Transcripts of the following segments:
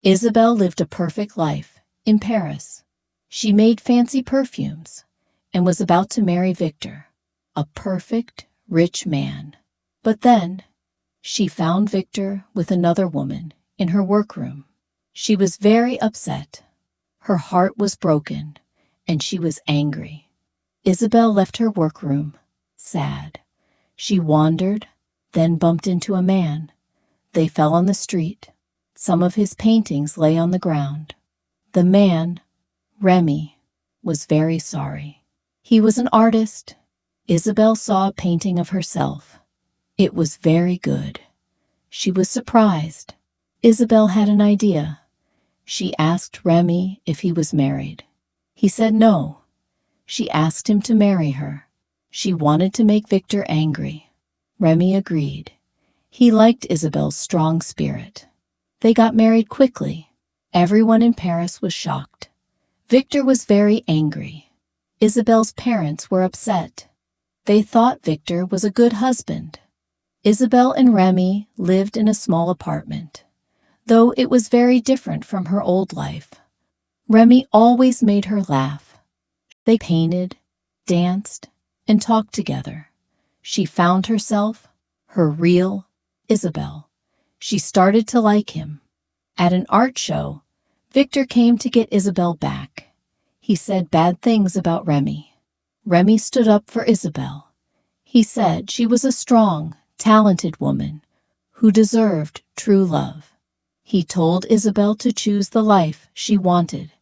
Isabelle lived a perfect life in Paris. She made fancy perfumes and was about to marry Victor, a perfect, rich man. But then, she found Victor with another woman in her workroom. She was very upset. Her heart was broken, and she was angry. Isabelle left her workroom, sad. She wandered, then bumped into a man. They fell on the street. Some of his paintings lay on the ground. The man, Remy, was very sorry. He was an artist. Isabelle saw a painting of herself. It was very good. She was surprised. Isabelle had an idea. She asked Remy if he was married. He said no. She asked him to marry her. She wanted to make Victor angry. Remy agreed. He liked Isabelle's strong spirit. They got married quickly. Everyone in Paris was shocked. Victor was very angry. Isabelle's parents were upset. They thought Victor was a good husband. Isabelle and Remy lived in a small apartment, though it was very different from her old life. Remy always made her laugh. They painted, danced, and talked together. She found herself, her real Isabelle. She started to like him. At an art show, Victor came to get Isabelle back. He said bad things about Remy. Remy stood up for Isabelle. He said she was a strong, talented woman who deserved true love. He told Isabelle to choose the life she wanted.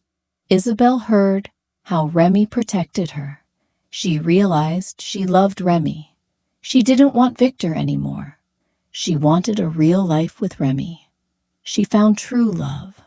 Isabelle heard how Remy protected her. She realized she loved Remy. She didn't want Victor anymore. She wanted a real life with Remy. She found true love.